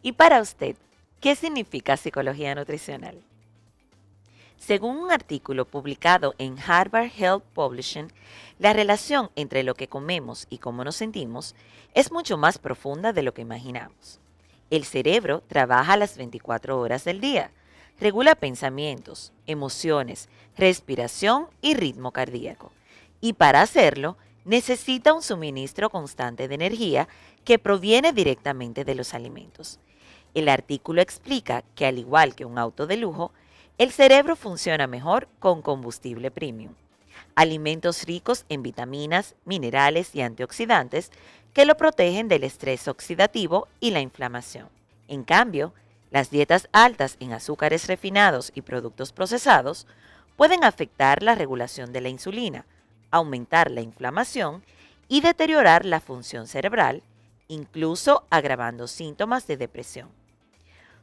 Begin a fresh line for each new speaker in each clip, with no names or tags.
Y para usted, ¿qué significa psicología nutricional? Según un artículo publicado en Harvard Health Publishing, la relación entre lo que comemos y cómo nos sentimos es mucho más profunda de lo que imaginamos. El cerebro trabaja las 24 horas del día, regula pensamientos, emociones, respiración y ritmo cardíaco. Y para hacerlo, necesita un suministro constante de energía que proviene directamente de los alimentos. El artículo explica que al igual que un auto de lujo, el cerebro funciona mejor con combustible premium, alimentos ricos en vitaminas, minerales y antioxidantes que lo protegen del estrés oxidativo y la inflamación. En cambio, las dietas altas en azúcares refinados y productos procesados pueden afectar la regulación de la insulina, aumentar la inflamación y deteriorar la función cerebral, incluso agravando síntomas de depresión.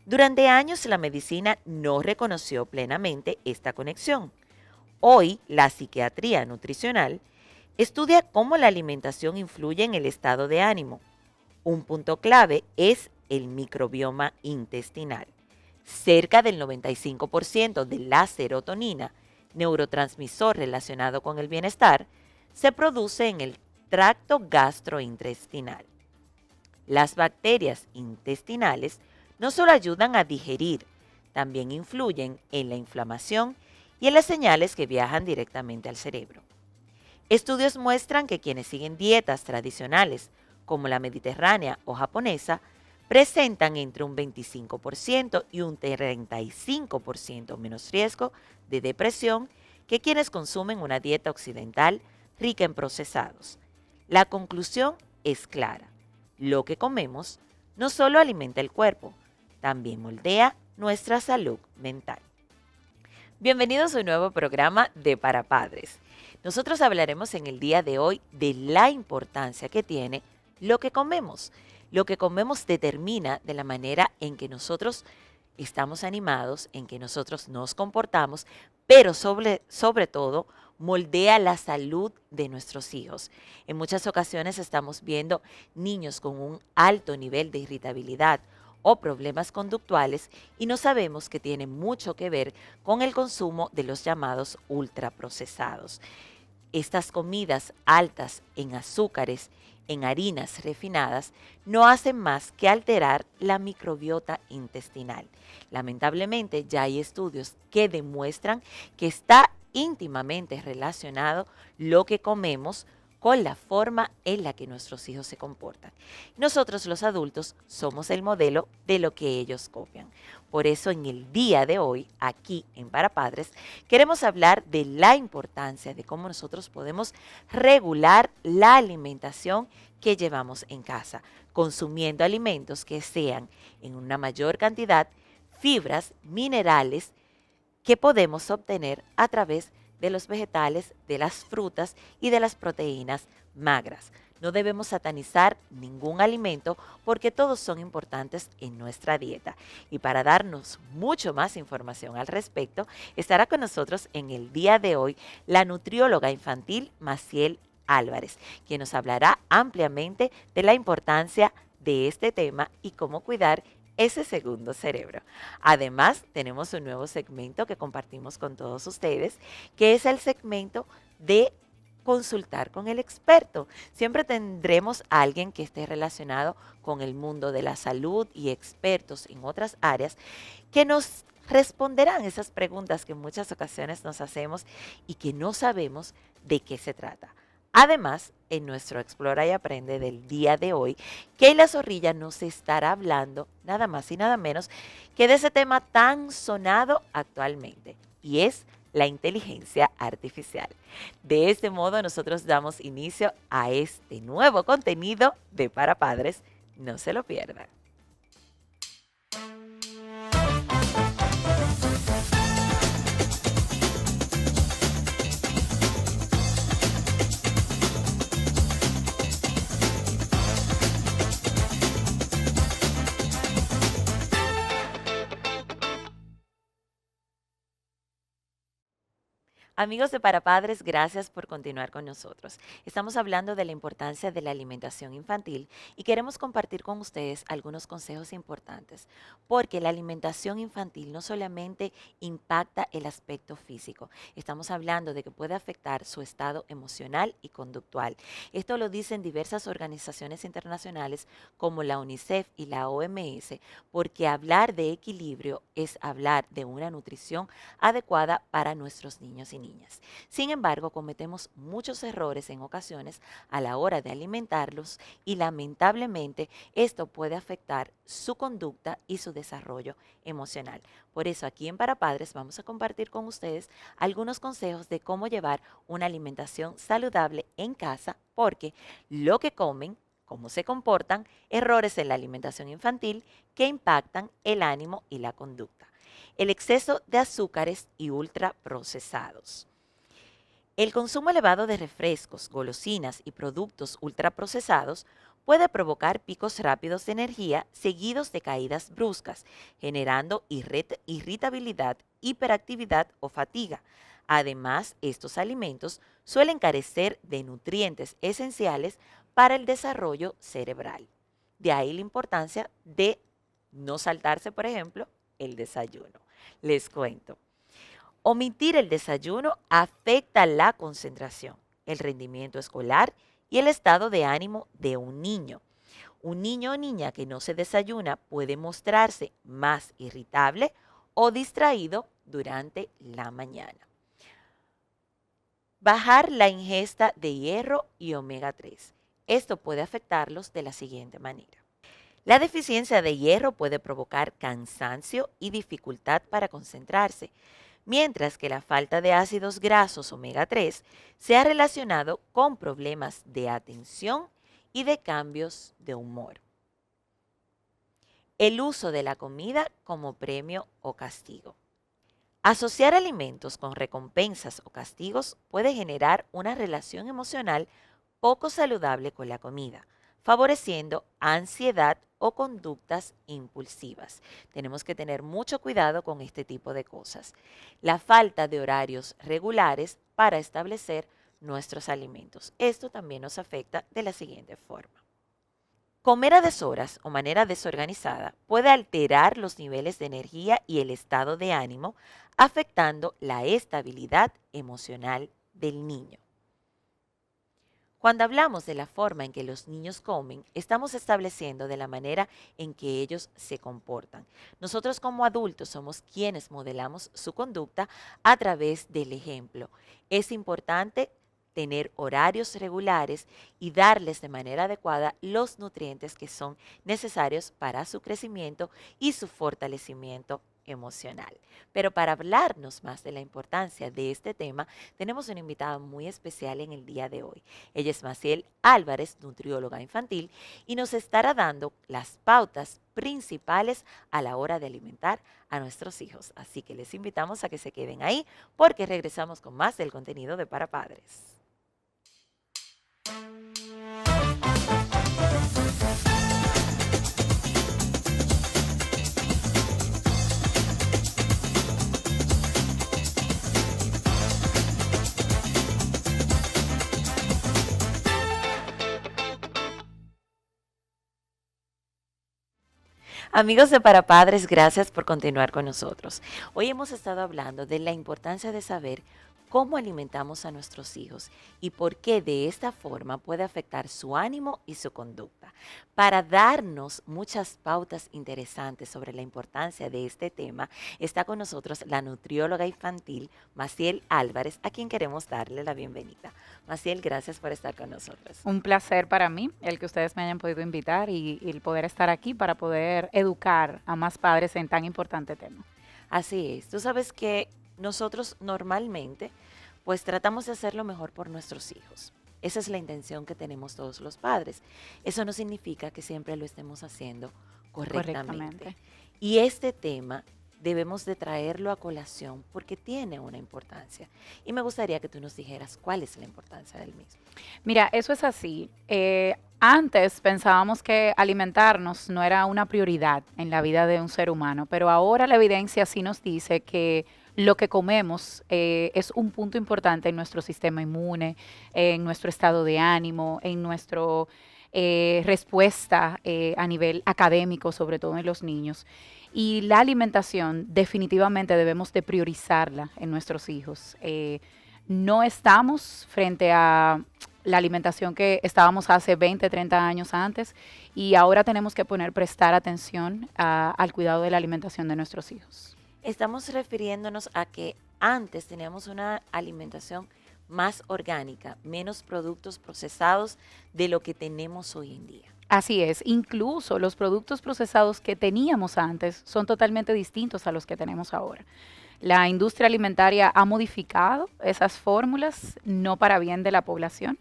Durante años la medicina no reconoció plenamente esta conexión. Hoy la psiquiatría nutricional estudia cómo la alimentación influye en el estado de ánimo. Un punto clave es el microbioma intestinal. Cerca del 95% de la serotonina, neurotransmisor relacionado con el bienestar, se produce en el tracto gastrointestinal. Las bacterias intestinales no solo ayudan a digerir, también influyen en la inflamación y en las señales que viajan directamente al cerebro. Estudios muestran que quienes siguen dietas tradicionales, como la mediterránea o japonesa, presentan entre un 25% y un 35% menos riesgo de depresión que quienes consumen una dieta occidental rica en procesados. La conclusión es clara. Lo que comemos no solo alimenta el cuerpo, también moldea nuestra salud mental. Bienvenidos a un nuevo programa de Para Padres. Nosotros hablaremos en el día de hoy de la importancia que tiene lo que comemos. Lo que comemos determina de la manera en que nosotros estamos animados, en que nosotros nos comportamos, pero sobre todo moldea la salud de nuestros hijos. En muchas ocasiones estamos viendo niños con un alto nivel de irritabilidad o problemas conductuales y no sabemos que tiene mucho que ver con el consumo de los llamados ultraprocesados. Estas comidas altas en azúcares, en harinas refinadas, no hacen más que alterar la microbiota intestinal. Lamentablemente ya hay estudios que demuestran que está íntimamente relacionado lo que comemos con la forma en la que nuestros hijos se comportan. Nosotros los adultos somos el modelo de lo que ellos copian. Por eso en el día de hoy, aquí en Para Padres, queremos hablar de la importancia de cómo nosotros podemos regular la alimentación que llevamos en casa, consumiendo alimentos que sean en una mayor cantidad fibras, minerales que podemos obtener a través de los vegetales, de las frutas y de las proteínas magras. No debemos satanizar ningún alimento porque todos son importantes en nuestra dieta. Y para darnos mucho más información al respecto, estará con nosotros en el día de hoy la nutrióloga infantil Maciel Álvarez, quien nos hablará ampliamente de la importancia de este tema y cómo cuidar ese segundo cerebro. Además, tenemos un nuevo segmento que compartimos con todos ustedes, que es el segmento de consultar con el experto. Siempre tendremos a alguien que esté relacionado con el mundo de la salud y expertos en otras áreas que nos responderán esas preguntas que en muchas ocasiones nos hacemos y que no sabemos de qué se trata. Además, en nuestro Explora y Aprende del día de hoy, Keila Zorrilla nos estará hablando nada más y nada menos que de ese tema tan sonado actualmente, y es la inteligencia artificial. De este modo, nosotros damos inicio a este nuevo contenido de Para Padres. No se lo pierdan. Amigos de Para Padres, gracias por continuar con nosotros. Estamos hablando de la importancia de la alimentación infantil y queremos compartir con ustedes algunos consejos importantes, porque la alimentación infantil no solamente impacta el aspecto físico, estamos hablando de que puede afectar su estado emocional y conductual. Esto lo dicen diversas organizaciones internacionales como la UNICEF y la OMS, porque hablar de equilibrio es hablar de una nutrición adecuada para nuestros niños y niñas. Sin embargo, cometemos muchos errores en ocasiones a la hora de alimentarlos y lamentablemente esto puede afectar su conducta y su desarrollo emocional. Por eso aquí en Para Padres vamos a compartir con ustedes algunos consejos de cómo llevar una alimentación saludable en casa, porque lo que comen, cómo se comportan, errores en la alimentación infantil que impactan el ánimo y la conducta. El exceso de azúcares y ultraprocesados. El consumo elevado de refrescos, golosinas y productos ultraprocesados puede provocar picos rápidos de energía seguidos de caídas bruscas, generando irritabilidad, hiperactividad o fatiga. Además, estos alimentos suelen carecer de nutrientes esenciales para el desarrollo cerebral. De ahí la importancia de no saltarse, por ejemplo, el desayuno. Les cuento. Omitir el desayuno afecta la concentración, el rendimiento escolar y el estado de ánimo de un niño. Un niño o niña que no se desayuna puede mostrarse más irritable o distraído durante la mañana. Bajar la ingesta de hierro y omega 3. Esto puede afectarlos de la siguiente manera. La deficiencia de hierro puede provocar cansancio y dificultad para concentrarse, mientras que la falta de ácidos grasos omega 3 se ha relacionado con problemas de atención y de cambios de humor. El uso de la comida como premio o castigo. Asociar alimentos con recompensas o castigos puede generar una relación emocional poco saludable con la comida, favoreciendo ansiedad o conductas impulsivas. Tenemos que tener mucho cuidado con este tipo de cosas. La falta de horarios regulares para establecer nuestros alimentos. Esto también nos afecta de la siguiente forma. Comer a deshoras o manera desorganizada puede alterar los niveles de energía y el estado de ánimo, afectando la estabilidad emocional del niño. Cuando hablamos de la forma en que los niños comen, estamos estableciendo de la manera en que ellos se comportan. Nosotros como adultos somos quienes modelamos su conducta a través del ejemplo. Es importante tener horarios regulares y darles de manera adecuada los nutrientes que son necesarios para su crecimiento y su fortalecimiento emocional. Pero para hablarnos más de la importancia de este tema, tenemos una invitada muy especial en el día de hoy. Ella es Maciel Álvarez, nutrióloga infantil, y nos estará dando las pautas principales a la hora de alimentar a nuestros hijos. Así que les invitamos a que se queden ahí porque regresamos con más del contenido de Para Padres. Amigos de Para Padres, gracias por continuar con nosotros. Hoy hemos estado hablando de la importancia de saber cómo alimentamos a nuestros hijos y por qué de esta forma puede afectar su ánimo y su conducta. Para darnos muchas pautas interesantes sobre la importancia de este tema, está con nosotros la nutrióloga infantil Maciel Álvarez, a quien queremos darle la bienvenida. Maciel, gracias por estar con nosotros.
Un placer para mí el que ustedes me hayan podido invitar y el poder estar aquí para poder educar a más padres en tan importante tema.
Así es, tú sabes que nosotros normalmente pues tratamos de hacer lo mejor por nuestros hijos. Esa es la intención que tenemos todos los padres. Eso no significa que siempre lo estemos haciendo correctamente. Y este tema debemos de traerlo a colación porque tiene una importancia. Y me gustaría que tú nos dijeras cuál es la importancia del mismo.
Mira, eso es así. Antes pensábamos que alimentarnos no era una prioridad en la vida de un ser humano, pero ahora la evidencia sí nos dice que lo que comemos es un punto importante en nuestro sistema inmune, en nuestro estado de ánimo, en nuestra respuesta a nivel académico, sobre todo en los niños. Y la alimentación definitivamente debemos de priorizarla en nuestros hijos. No estamos frente a la alimentación que estábamos hace 20, 30 años antes y ahora tenemos que prestar atención al cuidado de la alimentación de nuestros hijos.
Estamos refiriéndonos a que antes teníamos una alimentación más orgánica, menos productos procesados de lo que tenemos hoy en día.
Así es, incluso los productos procesados que teníamos antes son totalmente distintos a los que tenemos ahora. La industria alimentaria ha modificado esas fórmulas, no para bien de la población,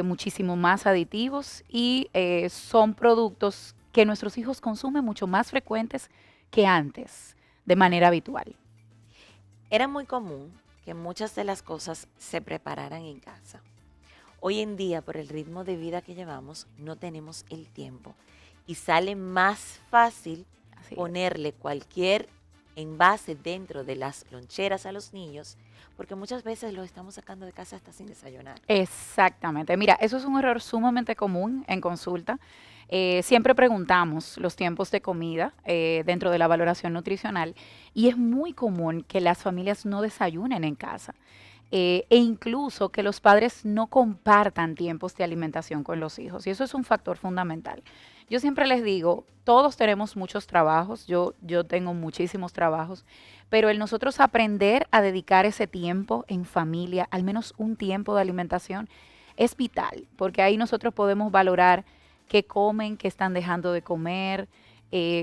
muchísimo más aditivos y son productos que nuestros hijos consumen mucho más frecuentes que antes, de manera habitual.
Era muy común que muchas de las cosas se prepararan en casa. Hoy en día, por el ritmo de vida que llevamos, no tenemos el tiempo y sale más fácil ponerle cualquier envase dentro de las loncheras a los niños, porque muchas veces los estamos sacando de casa hasta sin desayunar.
Exactamente. Mira, eso es un error sumamente común en consulta. Siempre preguntamos los tiempos de comida dentro de la valoración nutricional y es muy común que las familias no desayunen en casa. E incluso que los padres no compartan tiempos de alimentación con los hijos. Y eso es un factor fundamental. Yo siempre les digo, todos tenemos muchos trabajos, yo tengo muchísimos trabajos, pero el nosotros aprender a dedicar ese tiempo en familia, al menos un tiempo de alimentación, es vital, porque ahí nosotros podemos valorar qué comen, qué están dejando de comer,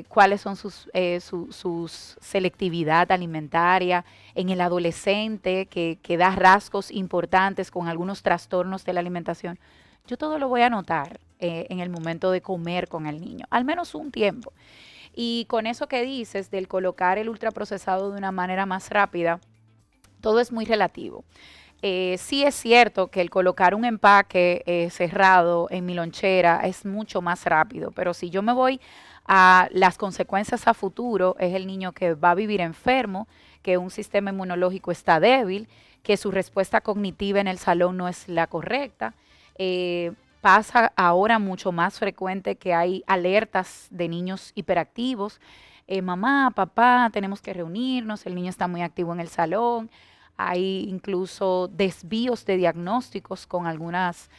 cuáles son sus selectividad alimentaria en el adolescente que da rasgos importantes con algunos trastornos de la alimentación. Yo todo lo voy a anotar en el momento de comer con el niño, al menos un tiempo. Y con eso que dices del colocar el ultraprocesado de una manera más rápida, todo es muy relativo. Sí es cierto que el colocar un empaque cerrado en mi lonchera es mucho más rápido, pero si yo me voy a las consecuencias a futuro, es el niño que va a vivir enfermo, que un sistema inmunológico está débil, que su respuesta cognitiva en el salón no es la correcta. Pasa ahora mucho más frecuente que hay alertas de niños hiperactivos. Mamá, papá, tenemos que reunirnos, el niño está muy activo en el salón. Hay incluso desvíos de diagnósticos con algunas,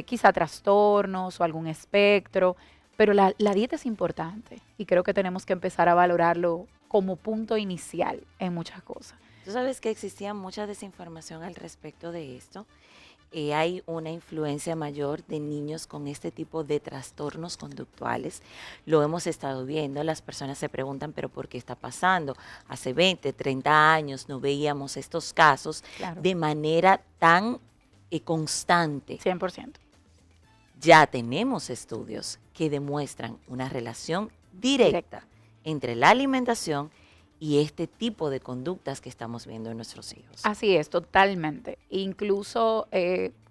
quizá trastornos o algún espectro, pero la dieta es importante y creo que tenemos que empezar a valorarlo como punto inicial en muchas cosas.
Tú sabes que existía mucha desinformación al respecto de esto. Hay una influencia mayor de niños con este tipo de trastornos conductuales. Lo hemos estado viendo, las personas se preguntan, pero ¿por qué está pasando? Hace 20, 30 años no veíamos estos casos de manera tan constante.
100%.
Ya tenemos estudios que demuestran una relación directa entre la alimentación y este tipo de conductas que estamos viendo en nuestros hijos.
Así es, totalmente. Incluso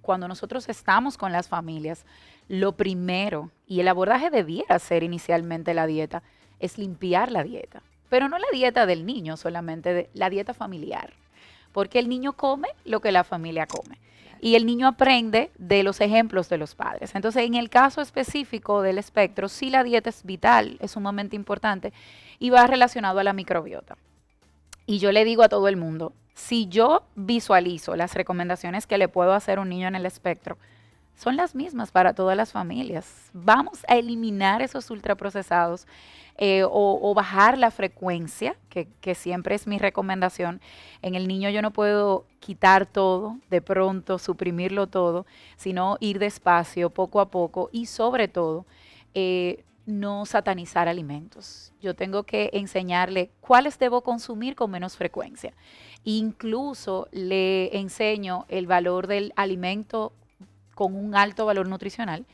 cuando nosotros estamos con las familias, lo primero, y el abordaje debiera ser inicialmente la dieta, es limpiar la dieta. Pero no la dieta del niño solamente, la dieta familiar. Porque el niño come lo que la familia come. Y el niño aprende de los ejemplos de los padres. Entonces, en el caso específico del espectro, sí la dieta es vital, es sumamente importante y va relacionado a la microbiota. Y yo le digo a todo el mundo, si yo visualizo las recomendaciones que le puedo hacer a un niño en el espectro, son las mismas para todas las familias. Vamos a eliminar esos ultraprocesados o bajar la frecuencia, que siempre es mi recomendación. En el niño yo no puedo quitar todo, de pronto suprimirlo todo, sino ir despacio, poco a poco y sobre todo no satanizar alimentos. Yo tengo que enseñarle cuáles debo consumir con menos frecuencia. Incluso le enseño el valor del alimento con un alto valor nutricional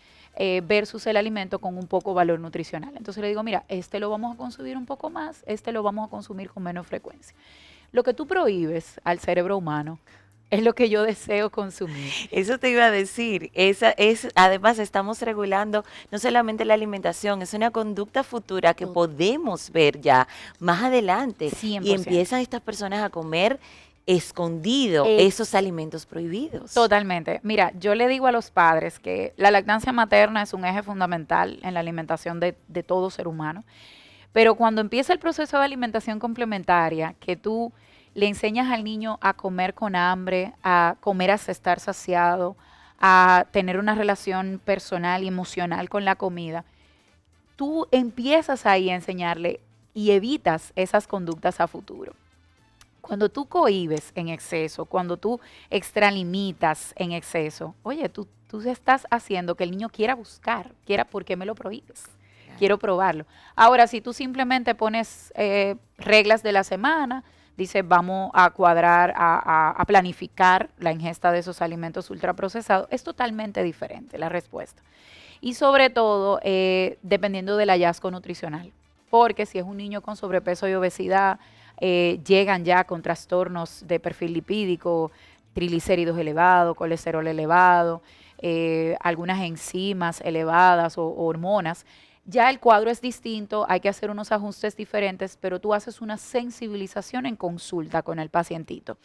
versus el alimento con un poco valor nutricional. Entonces le digo, mira, este lo vamos a consumir un poco más, este lo vamos a consumir con menos frecuencia. Lo que tú prohíbes al cerebro humano es lo que yo deseo consumir.
Eso te iba a decir. Además, estamos regulando no solamente la alimentación, es una conducta futura que
To-
podemos ver ya más adelante. Y
100%.
empiezan estas personas a comer escondido esos
Ex-
alimentos prohibidos.
Totalmente. Mira, yo le digo a los padres que la lactancia materna es un eje fundamental en la alimentación de todo ser humano, pero cuando empieza el proceso de alimentación complementaria, que tú le enseñas al niño a comer con hambre, a comer hasta estar saciado, a tener una relación personal y emocional con la comida, tú empiezas ahí a enseñarle y evitas esas conductas a futuro. Cuando tú cohibes en exceso, cuando tú extralimitas en exceso, oye, tú estás haciendo que el niño quiera buscar, quiera, ¿por qué me lo prohíbes?
Claro.
Quiero probarlo. Ahora, si tú simplemente pones reglas de la semana, dices vamos a cuadrar, a planificar la ingesta de esos alimentos ultraprocesados, es totalmente diferente la respuesta. Y sobre todo, dependiendo del hallazgo nutricional. Porque si es un niño con sobrepeso y obesidad, llegan ya con trastornos de perfil lipídico, triglicéridos elevados, colesterol elevado, algunas enzimas elevadas o hormonas. Ya el cuadro es distinto, hay que hacer unos ajustes diferentes, pero tú haces una sensibilización en consulta con el pacientito.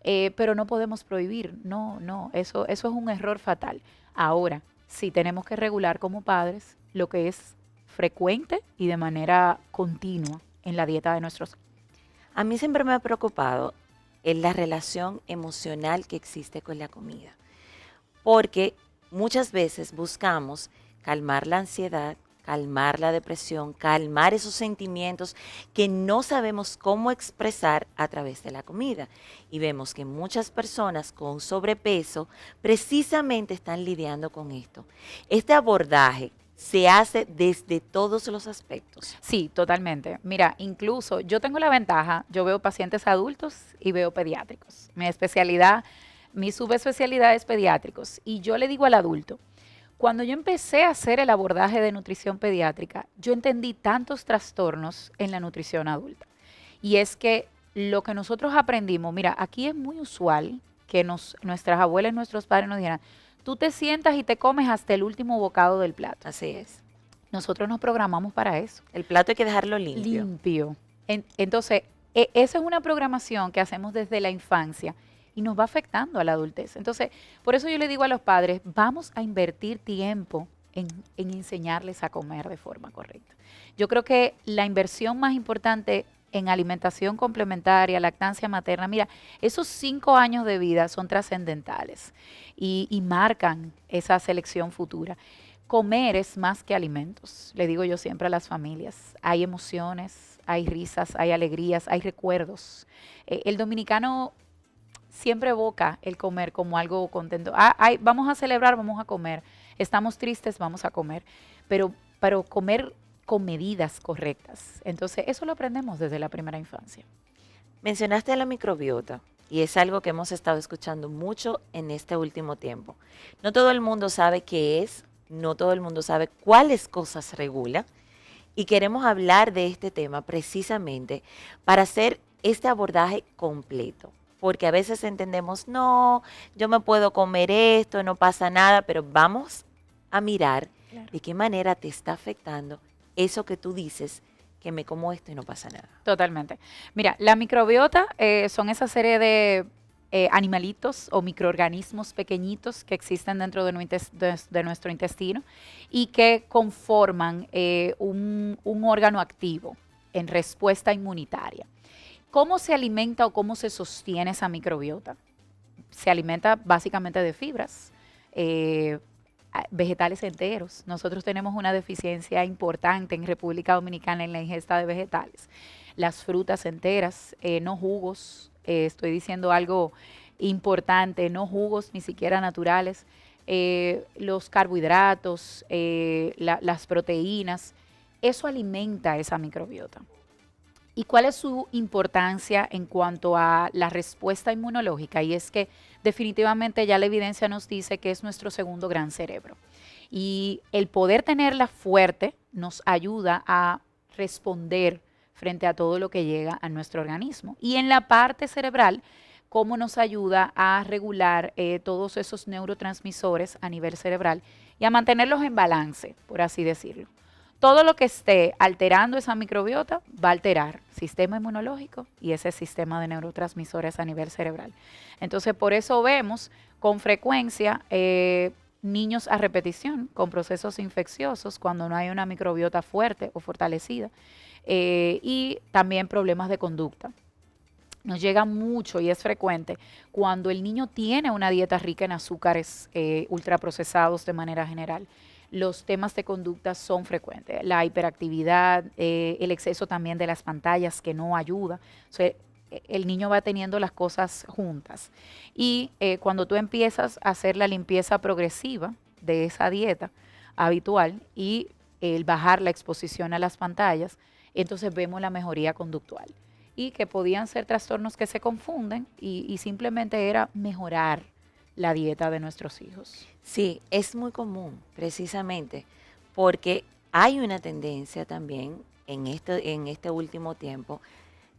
Pero no podemos prohibir, no, eso es un error fatal. Ahora, sí tenemos que regular como padres lo que es frecuente y de manera continua en la dieta de nuestros.
A mí siempre me ha preocupado la relación emocional que existe con la comida, porque muchas veces buscamos calmar la ansiedad, calmar la depresión, calmar esos sentimientos que no sabemos cómo expresar a través de la comida. Y vemos que muchas personas con sobrepeso precisamente están lidiando con esto. Este abordaje se hace desde todos los aspectos.
Sí, totalmente. Mira, incluso yo tengo la ventaja, yo veo pacientes adultos y veo pediátricos. Mi subespecialidad es pediátricos. Y yo le digo al adulto, cuando yo empecé a hacer el abordaje de nutrición pediátrica, yo entendí tantos trastornos en la nutrición adulta. Y es que lo que nosotros aprendimos, mira, aquí es muy usual que nuestras abuelas y nuestros padres nos dijeran, tú te sientas y te comes hasta el último bocado del plato.
Así es.
Nosotros nos programamos para eso.
El plato hay que dejarlo limpio.
Limpio. Entonces, esa es una programación que hacemos desde la infancia y nos va afectando a la adultez. Entonces, por eso yo le digo a los padres, vamos a invertir tiempo en enseñarles a comer de forma correcta. Yo creo que la inversión más importante en alimentación complementaria, lactancia materna, mira, esos 5 años de vida son trascendentales y marcan esa selección futura. Comer es más que alimentos, le digo yo siempre a las familias. Hay emociones, hay risas, hay alegrías, hay recuerdos. El dominicano siempre evoca el comer como algo contento. Vamos a celebrar, vamos a comer. Estamos tristes, vamos a comer. Pero comer con medidas correctas. Entonces, eso lo aprendemos desde la primera infancia.
Mencionaste la microbiota y es algo que hemos estado escuchando mucho en este último tiempo. No todo el mundo sabe qué es, no todo el mundo sabe cuáles cosas regula y queremos hablar de este tema precisamente para hacer este abordaje completo. Porque a veces entendemos, no, yo me puedo comer esto, no pasa nada, pero vamos a mirar de qué manera te está afectando eso que tú dices, que me como esto y no pasa nada.
Totalmente. Mira, la microbiota son esa serie de animalitos o microorganismos pequeñitos que existen dentro de nuestro intestino y que conforman un órgano activo en respuesta inmunitaria. ¿Cómo se alimenta o cómo se sostiene esa microbiota? Se alimenta básicamente de fibras, vegetales enteros. Nosotros tenemos una deficiencia importante en República Dominicana en la ingesta de vegetales. Las frutas enteras, no jugos, estoy diciendo algo importante, no jugos ni siquiera naturales, los carbohidratos, las proteínas, eso alimenta esa microbiota. ¿Y cuál es su importancia en cuanto a la respuesta inmunológica? Y es que definitivamente ya la evidencia nos dice que es nuestro segundo gran cerebro. Y el poder tenerla fuerte nos ayuda a responder frente a todo lo que llega a nuestro organismo. Y en la parte cerebral, cómo nos ayuda a regular todos esos neurotransmisores a nivel cerebral y a mantenerlos en balance, por así decirlo. Todo lo que esté alterando esa microbiota va a alterar sistema inmunológico y ese sistema de neurotransmisores a nivel cerebral. Entonces, por eso vemos con frecuencia niños a repetición con procesos infecciosos cuando no hay una microbiota fuerte o fortalecida y también problemas de conducta. Nos llega mucho y es frecuente cuando el niño tiene una dieta rica en azúcares ultraprocesados de manera general. Los temas de conducta son frecuentes. La hiperactividad, el exceso también de las pantallas que no ayuda. O sea, el niño va teniendo las cosas juntas. Y cuando tú empiezas a hacer la limpieza progresiva de esa dieta habitual y el bajar la exposición a las pantallas, entonces vemos la mejoría conductual. Y que podían ser trastornos que se confunden y simplemente era mejorar la dieta de nuestros hijos.
Sí, es muy común, precisamente, porque hay una tendencia también en este último tiempo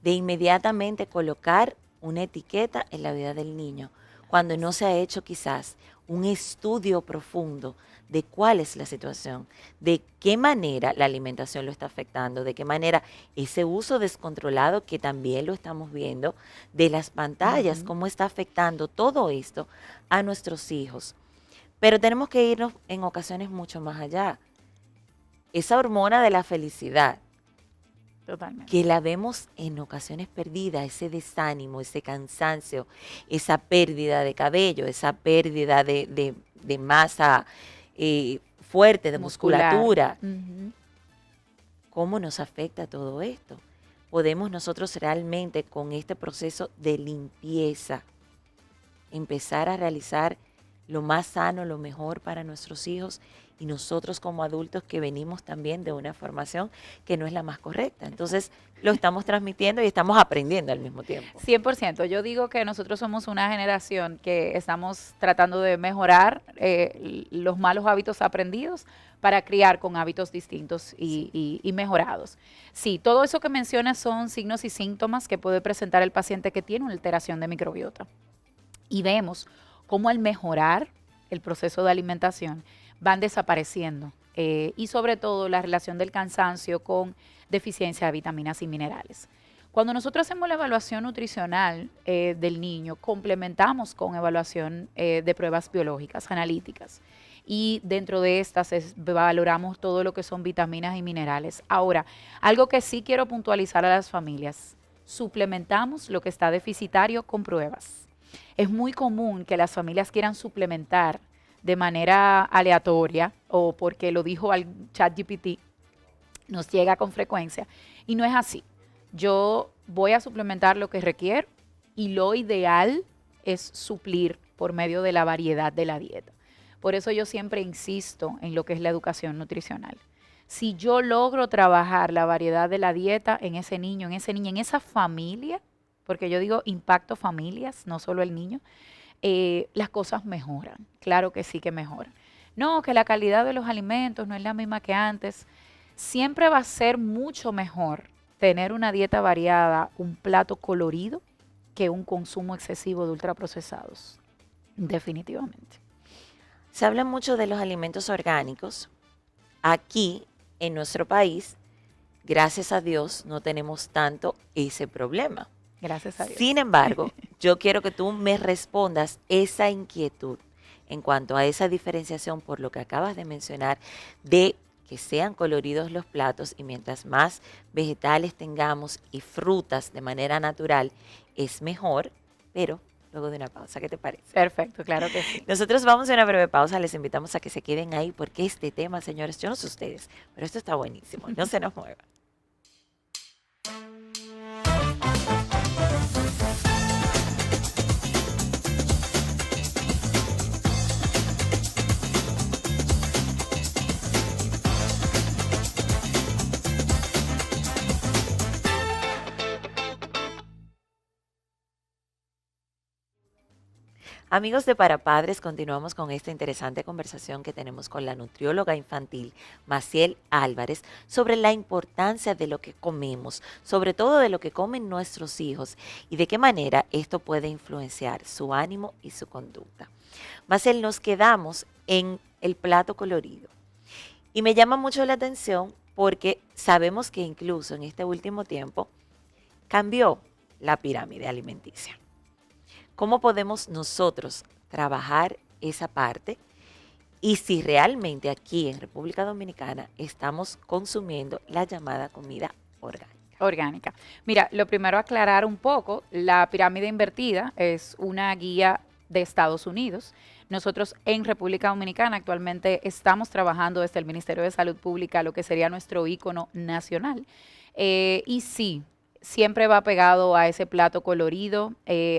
de inmediatamente colocar una etiqueta en la vida del niño, cuando no se ha hecho quizás un estudio profundo de cuál es la situación, de qué manera la alimentación lo está afectando, de qué manera ese uso descontrolado que también lo estamos viendo, de las pantallas, cómo está afectando todo esto a nuestros hijos. Pero tenemos que irnos en ocasiones mucho más allá. Esa hormona de la felicidad,
Totalmente.
que la vemos en ocasiones perdida, ese desánimo, ese cansancio, esa pérdida de cabello, esa pérdida de masa fuerte, de musculatura. ¿Cómo nos afecta todo esto? Podemos nosotros realmente con este proceso de limpieza empezar a realizar lo más sano, lo mejor para nuestros hijos y nosotros como adultos que venimos también de una formación que no es la más correcta. Entonces lo estamos transmitiendo y estamos aprendiendo al mismo tiempo.
100%. Yo digo que nosotros somos una generación que estamos tratando de mejorar los malos hábitos aprendidos para criar con hábitos distintos y mejorados. Sí, todo eso que mencionas son signos y síntomas que puede presentar el paciente que tiene una alteración de microbiota. Y vemos cómo al mejorar el proceso de alimentación van desapareciendo y sobre todo la relación del cansancio con deficiencia de vitaminas y minerales. Cuando nosotros hacemos la evaluación nutricional del niño, complementamos con evaluación de pruebas biológicas, analíticas, y dentro de estas valoramos todo lo que son vitaminas y minerales. Ahora, algo que sí quiero puntualizar a las familias, suplementamos lo que está deficitario con pruebas. Es muy común que las familias quieran suplementar de manera aleatoria o porque lo dijo al ChatGPT, nos llega con frecuencia y no es así. Yo voy a suplementar lo que requiero y lo ideal es suplir por medio de la variedad de la dieta. Por eso yo siempre insisto en lo que es la educación nutricional. Si yo logro trabajar la variedad de la dieta en ese niño, en esa niña, en esa familia, porque yo digo impacto familias, no solo el niño, las cosas mejoran. Claro que sí que mejoran. No, que la calidad de los alimentos no es la misma que antes. Siempre va a ser mucho mejor tener una dieta variada, un plato colorido, que un consumo excesivo de ultraprocesados. Definitivamente.
Se habla mucho de los alimentos orgánicos. Aquí, en nuestro país, gracias a Dios, no tenemos tanto ese problema.
Gracias a Dios.
Sin embargo, yo quiero que tú me respondas esa inquietud en cuanto a esa diferenciación por lo que acabas de mencionar de que sean coloridos los platos y mientras más vegetales tengamos y frutas de manera natural es mejor, pero luego de una pausa, ¿qué te parece?
Perfecto, claro que sí.
Nosotros vamos a una breve pausa, les invitamos a que se queden ahí porque este tema, señores, yo no sé ustedes, pero esto está buenísimo, no se nos muevan. Amigos de Para Padres, continuamos con esta interesante conversación que tenemos con la nutrióloga infantil Maciel Álvarez sobre la importancia de lo que comemos, sobre todo de lo que comen nuestros hijos y de qué manera esto puede influenciar su ánimo y su conducta. Maciel, nos quedamos en el plato colorido y me llama mucho la atención porque sabemos que incluso en este último tiempo cambió la pirámide alimenticia. ¿Cómo podemos nosotros trabajar esa parte? Y si realmente aquí en República Dominicana estamos consumiendo la llamada comida orgánica.
Orgánica. Mira, lo primero aclarar un poco, la pirámide invertida es una guía de Estados Unidos. Nosotros en República Dominicana actualmente estamos trabajando desde el Ministerio de Salud Pública lo que sería nuestro ícono nacional. Y sí, siempre va pegado a ese plato colorido,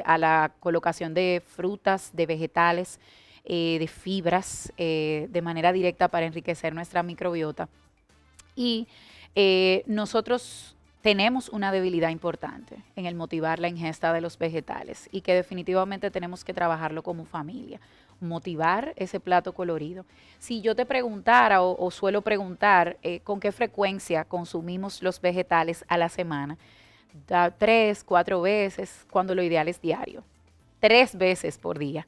a la colocación de frutas, de vegetales, de fibras, de manera directa para enriquecer nuestra microbiota. Y nosotros tenemos una debilidad importante en el motivar la ingesta de los vegetales y que definitivamente tenemos que trabajarlo como familia, motivar ese plato colorido. Si yo te preguntara o suelo preguntar con qué frecuencia consumimos los vegetales a la semana, 3, 4 veces, cuando lo ideal es diario, 3 veces por día.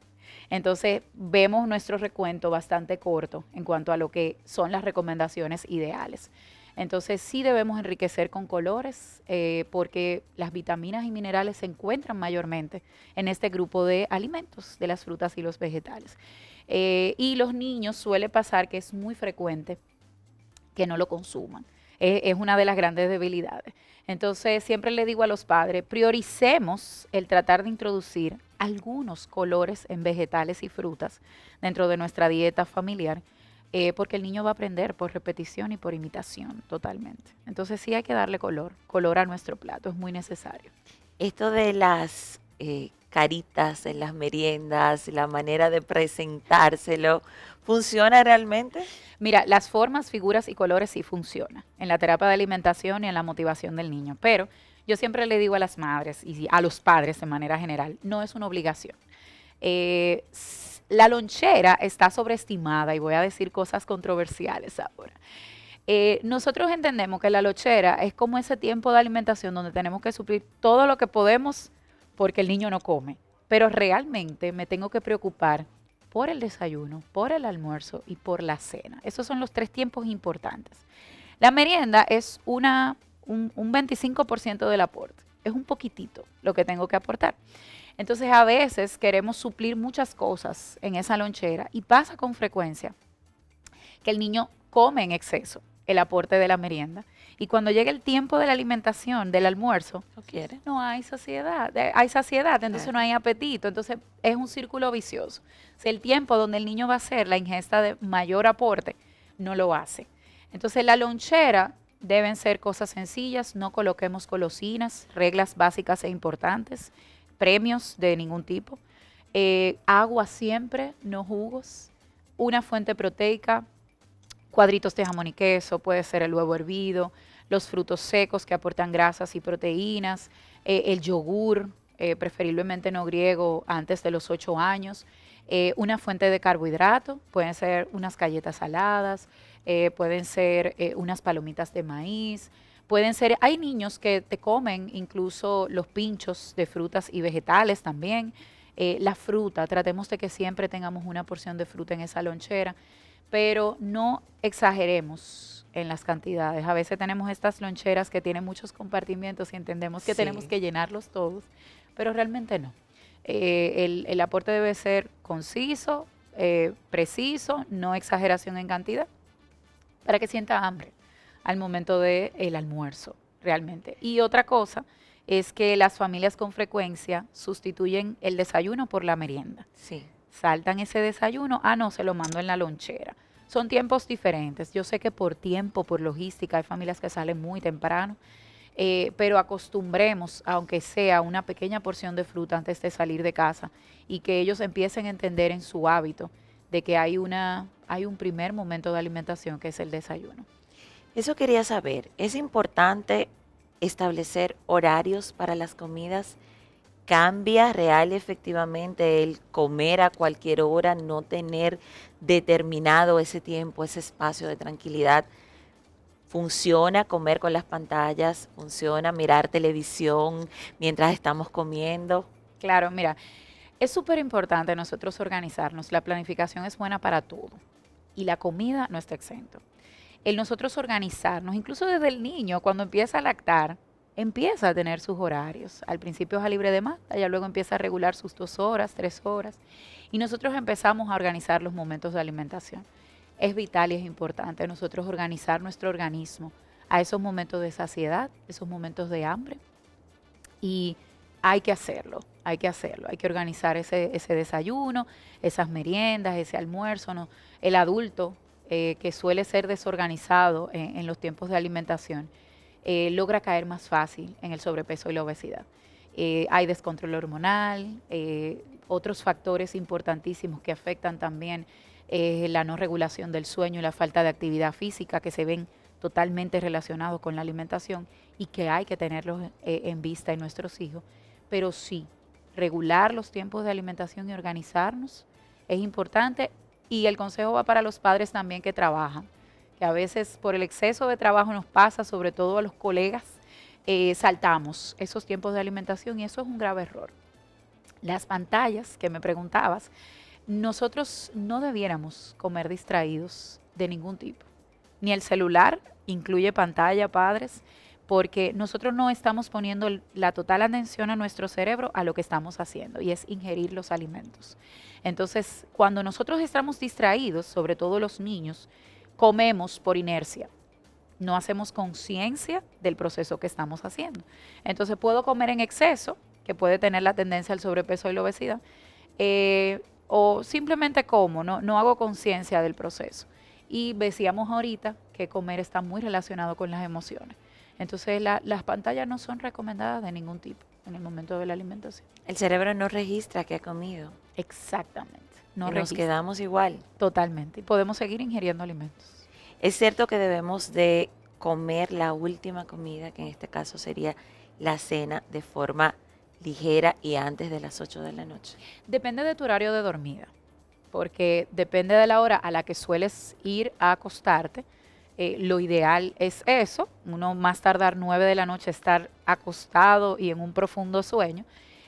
Entonces vemos nuestro recuento bastante corto en cuanto a lo que son las recomendaciones ideales. Entonces sí debemos enriquecer con colores porque las vitaminas y minerales se encuentran mayormente en este grupo de alimentos, de las frutas y los vegetales. Y los niños suele pasar que es muy frecuente que no lo consuman. Es una de las grandes debilidades. Entonces siempre le digo a los padres, prioricemos el tratar de introducir algunos colores en vegetales y frutas dentro de nuestra dieta familiar, porque el niño va a aprender por repetición y por imitación totalmente. Entonces sí hay que darle color a nuestro plato, es muy necesario.
Esto de las caritas en las meriendas, la manera de presentárselo, ¿funciona realmente?
Mira, las formas, figuras y colores sí funcionan en la terapia de alimentación y en la motivación del niño, pero yo siempre le digo a las madres y a los padres de manera general, no es una obligación. La lonchera está sobreestimada y voy a decir cosas controversiales ahora. Nosotros entendemos que la lonchera es como ese tiempo de alimentación donde tenemos que suplir todo lo que podemos porque el niño no come, pero realmente me tengo que preocupar por el desayuno, por el almuerzo y por la cena. Esos son los 3 tiempos importantes. La merienda es un 25% del aporte, es un poquitito lo que tengo que aportar. Entonces a veces queremos suplir muchas cosas en esa lonchera y pasa con frecuencia que el niño come en exceso el aporte de la merienda y cuando llega el tiempo de la alimentación, del almuerzo,
¿No quiere?
no hay saciedad, entonces no hay apetito, entonces es un círculo vicioso. Si el tiempo donde el niño va a hacer la ingesta de mayor aporte, no lo hace. Entonces la lonchera deben ser cosas sencillas, no coloquemos golosinas, reglas básicas e importantes, premios de ningún tipo, agua siempre, no jugos, una fuente proteica, cuadritos de jamón y queso, puede ser el huevo hervido, los frutos secos que aportan grasas y proteínas, el yogur, preferiblemente no griego antes de los 8 años, una fuente de carbohidrato, pueden ser unas galletas saladas, pueden ser unas palomitas de maíz, pueden ser, hay niños que te comen incluso los pinchos de frutas y vegetales también, la fruta, tratemos de que siempre tengamos una porción de fruta en esa lonchera, pero no exageremos en las cantidades. A veces tenemos estas loncheras que tienen muchos compartimientos y entendemos que tenemos que llenarlos todos, pero realmente no. El aporte debe ser conciso, preciso, no exageración en cantidad, para que sienta hambre al momento del almuerzo, realmente. Y otra cosa es que las familias con frecuencia sustituyen el desayuno por la merienda.
Sí.
Saltan ese desayuno, no, se lo mando en la lonchera. Son tiempos diferentes. Yo sé que por tiempo, por logística, hay familias que salen muy temprano, pero acostumbremos, aunque sea una pequeña porción de fruta antes de salir de casa y que ellos empiecen a entender en su hábito de que hay un primer momento de alimentación que es el desayuno.
Eso quería saber. ¿Es importante establecer horarios para las comidas cambia real y efectivamente el comer a cualquier hora, no tener determinado ese tiempo, ese espacio de tranquilidad. Funciona comer con las pantallas, funciona mirar televisión mientras estamos comiendo.
Claro, mira, es súper importante nosotros organizarnos. La planificación es buena para todo y la comida no está exento. El nosotros organizarnos, incluso desde el niño, cuando empieza a lactar, empieza a tener sus horarios. Al principio es a libre demanda, ya luego empieza a regular sus 2 horas, 3 horas. Y nosotros empezamos a organizar los momentos de alimentación. Es vital y es importante nosotros organizar nuestro organismo a esos momentos de saciedad, esos momentos de hambre. Y hay que hacerlo, hay que hacerlo. Hay que organizar ese desayuno, esas meriendas, ese almuerzo, ¿no? El adulto que suele ser desorganizado en los tiempos de alimentación, logra caer más fácil en el sobrepeso y la obesidad. Hay descontrol hormonal, otros factores importantísimos que afectan también la no regulación del sueño y la falta de actividad física que se ven totalmente relacionados con la alimentación y que hay que tenerlos en vista en nuestros hijos. Pero sí, regular los tiempos de alimentación y organizarnos es importante, y el consejo va para los padres también que trabajan, que a veces por el exceso de trabajo nos pasa, sobre todo a los colegas, saltamos esos tiempos de alimentación y eso es un grave error. Las pantallas que me preguntabas, nosotros no debiéramos comer distraídos de ningún tipo. Ni el celular incluye pantalla, padres, porque nosotros no estamos poniendo la total atención a nuestro cerebro a lo que estamos haciendo, y es ingerir los alimentos. Entonces, cuando nosotros estamos distraídos, sobre todo los niños, comemos por inercia. No hacemos conciencia del proceso que estamos haciendo. Entonces, puedo comer en exceso, que puede tener la tendencia al sobrepeso y la obesidad, o simplemente como, no hago conciencia del proceso. Y decíamos ahorita que comer está muy relacionado con las emociones. Entonces las pantallas no son recomendadas de ningún tipo en el momento de la alimentación.
El cerebro no registra que ha comido.
Exactamente.
No nos quedamos igual.
Totalmente. Y podemos seguir ingiriendo alimentos.
Es cierto que debemos de comer la última comida, que en este caso sería la cena, de forma ligera y antes de las 8 de la noche.
Depende de tu horario de dormida, porque depende de la hora a la que sueles ir a acostarte. Lo ideal es eso, uno más tardar 9 de la noche estar acostado y en un profundo sueño,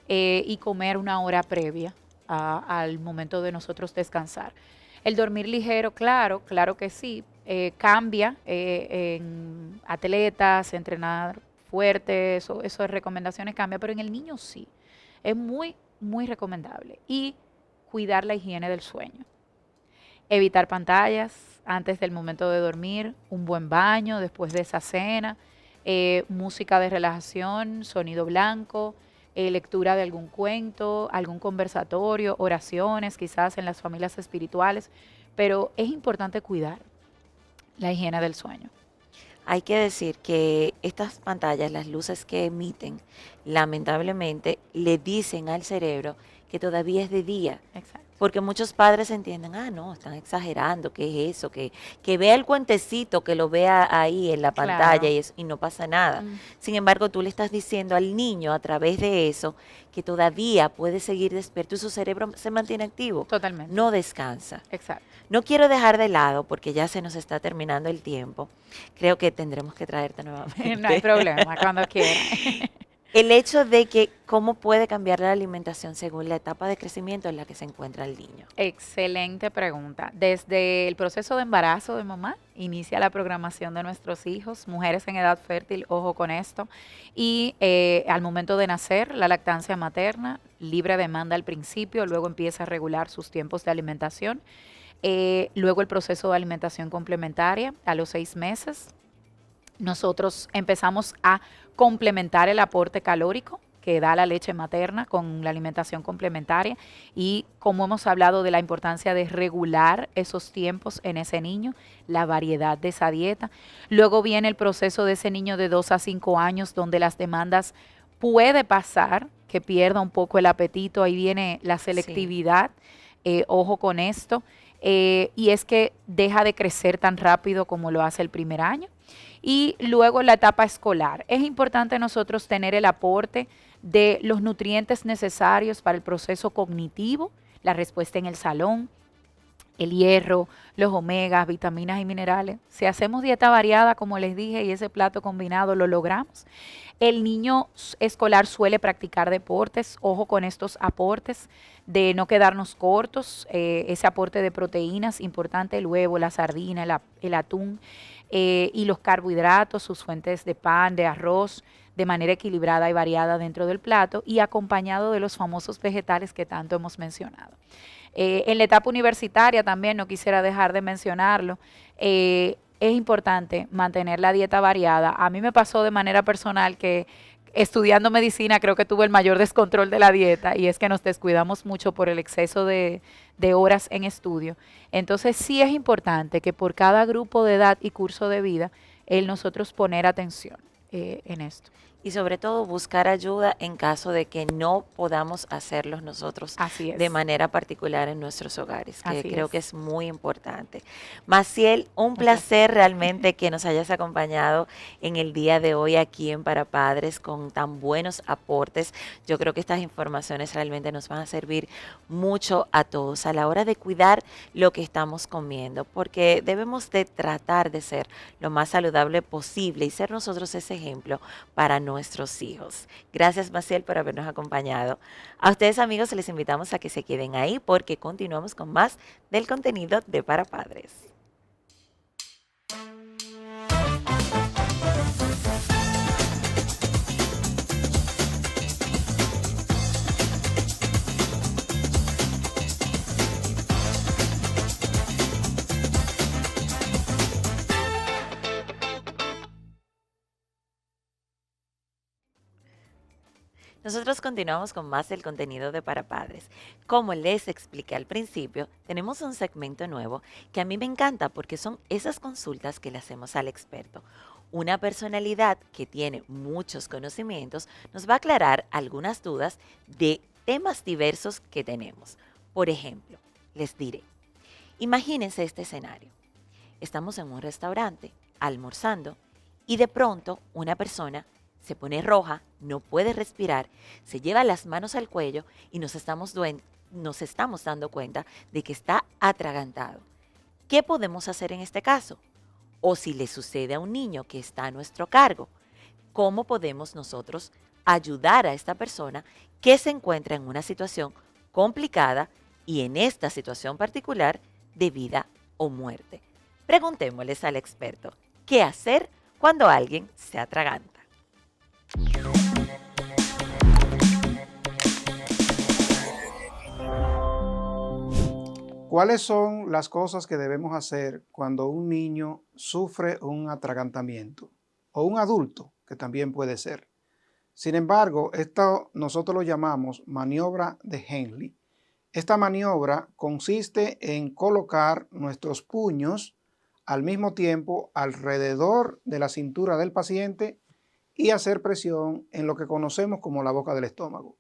y comer una hora previa al momento de nosotros descansar. El dormir ligero, claro que sí, cambia en atletas, entrenar fuerte, eso de recomendaciones cambia, pero en el niño sí, es muy, muy recomendable. Y cuidar la higiene del sueño. Evitar pantallas antes del momento de dormir, un buen baño después de esa cena, música de relajación, sonido blanco, lectura de algún cuento, algún conversatorio, oraciones quizás en las familias espirituales, pero es importante cuidar la higiene del sueño.
Hay que decir que estas pantallas, las luces que emiten, lamentablemente le dicen al cerebro que todavía es de día.
Exacto.
Porque muchos padres entienden, no, están exagerando, ¿qué es eso? Que vea el cuentecito, que lo vea ahí en la pantalla,
Claro.
y no pasa nada. Sin embargo, tú le estás diciendo al niño a través de eso que todavía puede seguir despierto y su cerebro se mantiene activo.
Totalmente.
No descansa.
Exacto.
No quiero dejar de lado, porque ya se nos está terminando el tiempo. Creo que tendremos que traerte nuevamente.
No hay problema, cuando quiera.
El hecho de que cómo puede cambiar la alimentación según la etapa de crecimiento en la que se encuentra el niño.
Excelente pregunta. Desde el proceso de embarazo de mamá, inicia la programación de nuestros hijos, mujeres en edad fértil, ojo con esto, y al momento de nacer, la lactancia materna, libre demanda al principio, luego empieza a regular sus tiempos de alimentación, luego el proceso de alimentación complementaria a los 6 meses. Nosotros empezamos a complementar el aporte calórico que da la leche materna con la alimentación complementaria, y como hemos hablado de la importancia de regular esos tiempos en ese niño, la variedad de esa dieta. Luego viene el proceso de ese niño de 2 a 5 años donde las demandas puede pasar que pierda un poco el apetito, ahí viene la selectividad, ojo con esto, y es que deja de crecer tan rápido como lo hace el primer año. Y luego la etapa escolar. Es importante nosotros tener el aporte de los nutrientes necesarios para el proceso cognitivo, la respuesta en el salón, el hierro, los omegas, vitaminas y minerales. Si hacemos dieta variada, como les dije, y ese plato combinado lo logramos. El niño escolar suele practicar deportes, ojo con estos aportes, de no quedarnos cortos, ese aporte de proteínas importante, el huevo, la sardina, el atún y los carbohidratos, sus fuentes de pan, de arroz, de manera equilibrada y variada dentro del plato y acompañado de los famosos vegetales que tanto hemos mencionado. En la etapa universitaria también, no quisiera dejar de mencionarlo, es importante mantener la dieta variada. A mí me pasó de manera personal que estudiando medicina creo que tuve el mayor descontrol de la dieta y es que nos descuidamos mucho por el exceso de horas en estudio. Entonces sí es importante que por cada grupo de edad y curso de vida, nosotros poner atención en esto.
Y sobre todo buscar ayuda en caso de que no podamos hacerlos nosotros
Así es.
de manera particular en nuestros hogares, que
Así
creo
es.
que es muy importante. Maciel, un placer realmente que nos hayas acompañado en el día de hoy aquí en Para Padres con tan buenos aportes. Yo creo que estas informaciones realmente nos van a servir mucho a todos a la hora de cuidar lo que estamos comiendo, porque debemos de tratar de ser lo más saludable posible y ser nosotros ese ejemplo para nuestros hijos. Gracias, Maciel, por habernos acompañado. A ustedes, amigos, les invitamos a que se queden ahí porque continuamos con más del contenido de Para Padres. Nosotros continuamos con más del contenido de Para Padres. Como les expliqué al principio, tenemos un segmento nuevo que a mí me encanta porque son esas consultas que le hacemos al experto. Una personalidad que tiene muchos conocimientos nos va a aclarar algunas dudas de temas diversos que tenemos. Por ejemplo, les diré, imagínense este escenario. Estamos en un restaurante, almorzando, y de pronto una persona se pone roja, no puede respirar, se lleva las manos al cuello y nos estamos dando cuenta de que está atragantado. ¿Qué podemos hacer en este caso? O si le sucede a un niño que está a nuestro cargo, ¿cómo podemos nosotros ayudar a esta persona que se encuentra en una situación complicada y en esta situación particular de vida o muerte? Preguntémosles al experto, ¿qué hacer cuando alguien se atraganta?
¿Cuáles son las cosas que debemos hacer cuando un niño sufre un atragantamiento? O un adulto, que también puede ser. Sin embargo, esto nosotros lo llamamos maniobra de Henle. Esta maniobra consiste en colocar nuestros puños al mismo tiempo alrededor de la cintura del paciente y hacer presión en lo que conocemos como la boca del estómago.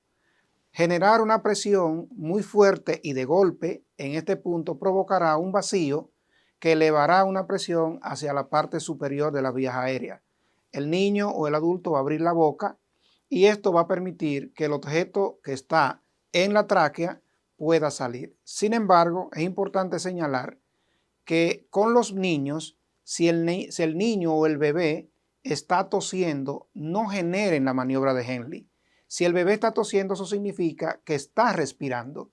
Generar una presión muy fuerte y de golpe en este punto provocará un vacío que elevará una presión hacia la parte superior de las vías aéreas. El niño o el adulto va a abrir la boca y esto va a permitir que el objeto que está en la tráquea pueda salir. Sin embargo, es importante señalar que con los niños, si el niño o el bebé está tosiendo, no generen la maniobra de Henle. Si el bebé está tosiendo, eso significa que está respirando.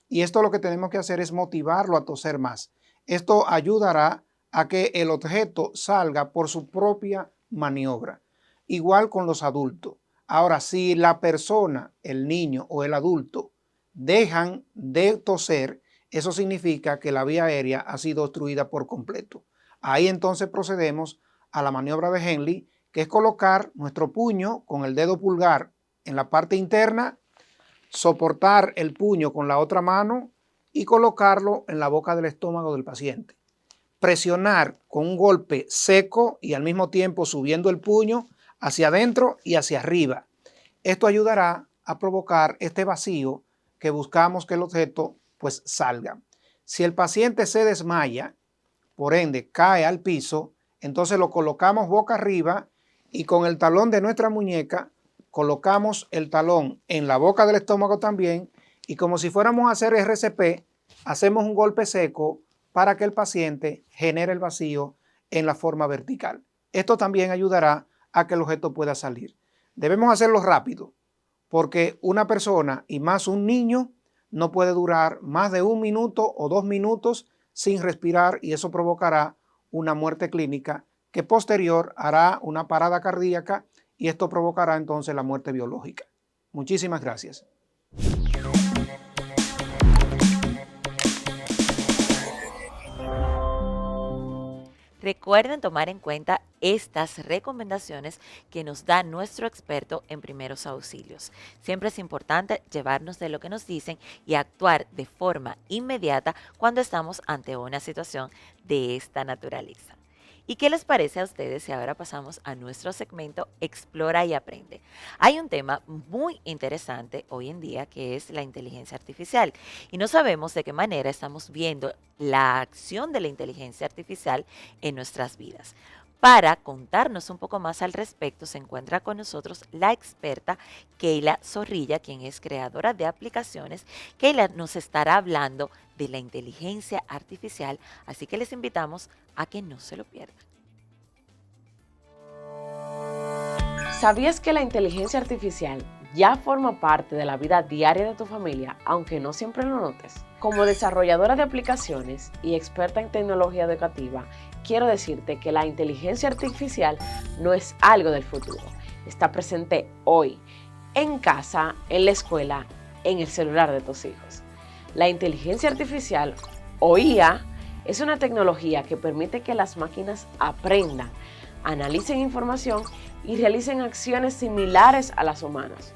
Y esto lo que tenemos que hacer es motivarlo a toser más. Esto ayudará a que el objeto salga por su propia maniobra. Igual con los adultos. Ahora, si la persona, el niño o el adulto, dejan de toser, eso significa que la vía aérea ha sido obstruida por completo. Ahí entonces procedemos a la maniobra de Henle, que es colocar nuestro puño con el dedo pulgar en la parte interna, soportar el puño con la otra mano y colocarlo en la boca del estómago del paciente. Presionar con un golpe seco y al mismo tiempo subiendo el puño hacia adentro y hacia arriba. Esto ayudará a provocar este vacío que buscamos que el objeto pues salga. Si el paciente se desmaya, por ende cae al piso, entonces lo colocamos boca arriba y con el talón de nuestra muñeca colocamos el talón en la boca del estómago también y como si fuéramos a hacer RCP, hacemos un golpe seco para que el paciente genere el vacío en la forma vertical. Esto también ayudará a que el objeto pueda salir. Debemos hacerlo rápido, porque una persona y más un niño no puede durar más de 1 minuto o 2 minutos sin respirar y eso provocará una muerte clínica que posterior hará una parada cardíaca y esto provocará entonces la muerte biológica. Muchísimas gracias.
Recuerden tomar en cuenta estas recomendaciones que nos da nuestro experto en primeros auxilios. Siempre es importante llevarnos de lo que nos dicen y actuar de forma inmediata cuando estamos ante una situación de esta naturaleza. ¿Y qué les parece a ustedes si ahora pasamos a nuestro segmento Explora y Aprende? Hay un tema muy interesante hoy en día que es la inteligencia artificial y no sabemos de qué manera estamos viendo la acción de la inteligencia artificial en nuestras vidas. Para contarnos un poco más al respecto, se encuentra con nosotros la experta Keila Zorrilla, quien es creadora de aplicaciones. Keila nos estará hablando de la inteligencia artificial, así que les invitamos a que no se lo pierdan.
¿Sabías que la inteligencia artificial ya forma parte de la vida diaria de tu familia, aunque no siempre lo notes? Como desarrolladora de aplicaciones y experta en tecnología educativa, quiero decirte que la inteligencia artificial no es algo del futuro. Está presente hoy, en casa, en la escuela, en el celular de tus hijos. La inteligencia artificial, o IA, es una tecnología que permite que las máquinas aprendan, analicen información y realicen acciones similares a las humanas.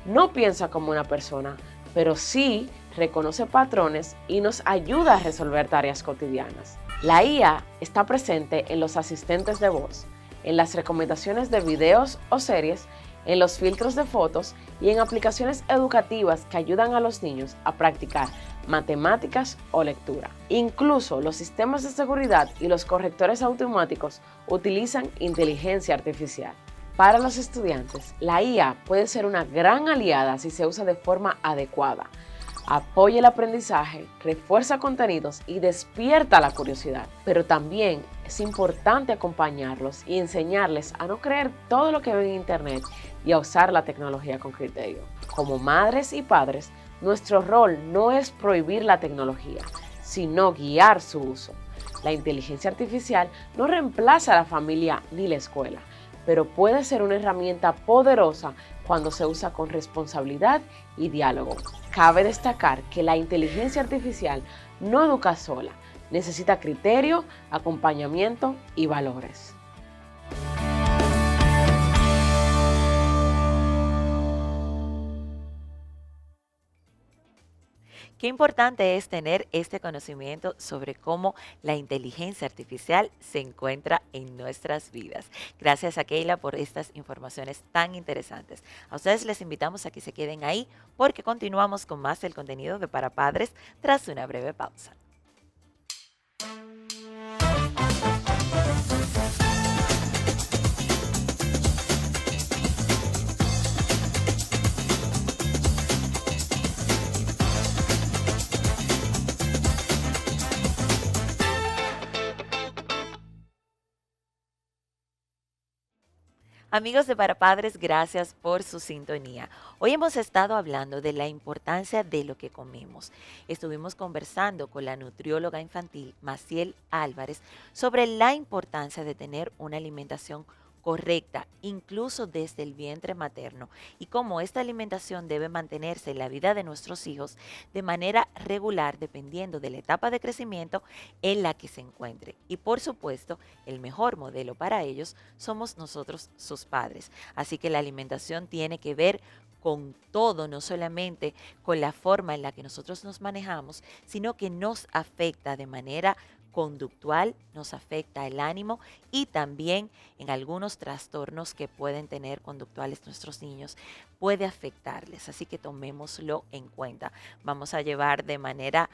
No piensa como una persona, pero sí reconoce patrones y nos ayuda a resolver tareas cotidianas. La IA está presente en los asistentes de voz, en las recomendaciones de videos o series, en los filtros de fotos y en aplicaciones educativas que ayudan a los niños a practicar matemáticas o lectura. Incluso los sistemas de seguridad y los correctores automáticos utilizan inteligencia artificial. Para los estudiantes, la IA puede ser una gran aliada si se usa de forma adecuada. Apoya el aprendizaje, refuerza contenidos y despierta la curiosidad. Pero también es importante acompañarlos y enseñarles a no creer todo lo que ven en Internet y a usar la tecnología con criterio. Como madres y padres, nuestro rol no es prohibir la tecnología, sino guiar su uso. La inteligencia artificial no reemplaza a la familia ni la escuela, pero puede ser una herramienta poderosa cuando se usa con responsabilidad y diálogo. Cabe destacar que la inteligencia artificial no educa sola, necesita criterio, acompañamiento y valores.
Qué importante es tener este conocimiento sobre cómo la inteligencia artificial se encuentra en nuestras vidas. Gracias a Keila por estas informaciones tan interesantes. A ustedes les invitamos a que se queden ahí porque continuamos con más del contenido de Para Padres tras una breve pausa. Amigos de Para Padres, gracias por su sintonía. Hoy hemos estado hablando de la importancia de lo que comemos. Estuvimos conversando con la nutrióloga infantil Maciel Álvarez sobre la importancia de tener una alimentación correcta, incluso desde el vientre materno, y cómo esta alimentación debe mantenerse en la vida de nuestros hijos de manera regular dependiendo de la etapa de crecimiento en la que se encuentre. Y por supuesto, el mejor modelo para ellos somos nosotros, sus padres. Así que la alimentación tiene que ver con todo, no solamente con la forma en la que nosotros nos manejamos, sino que nos afecta de manera conductual, nos afecta el ánimo y también en algunos trastornos que pueden tener conductuales nuestros niños, puede afectarles. Así que tomémoslo en cuenta. Vamos a llevar de manera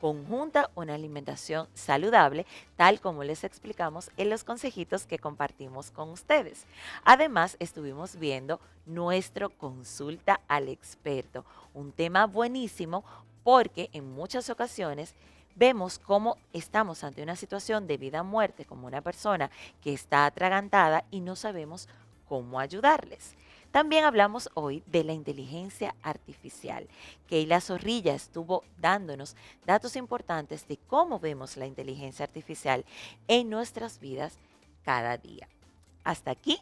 conjunta una alimentación saludable, tal como les explicamos en los consejitos que compartimos con ustedes. Además, estuvimos viendo nuestro consulta al experto, un tema buenísimo porque en muchas ocasiones vemos cómo estamos ante una situación de vida o muerte, como una persona que está atragantada y no sabemos cómo ayudarles. También hablamos hoy de la inteligencia artificial. Keila Zorrilla estuvo dándonos datos importantes de cómo vemos la inteligencia artificial en nuestras vidas cada día. Hasta aquí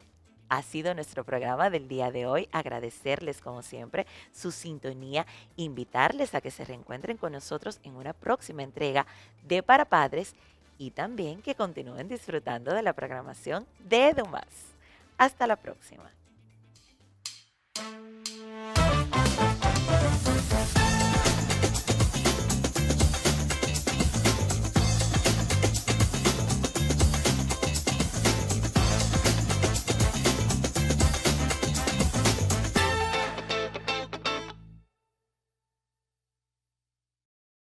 ha sido nuestro programa del día de hoy. Agradecerles como siempre su sintonía, invitarles a que se reencuentren con nosotros en una próxima entrega de Para Padres y también que continúen disfrutando de la programación de EduMás. Hasta la próxima.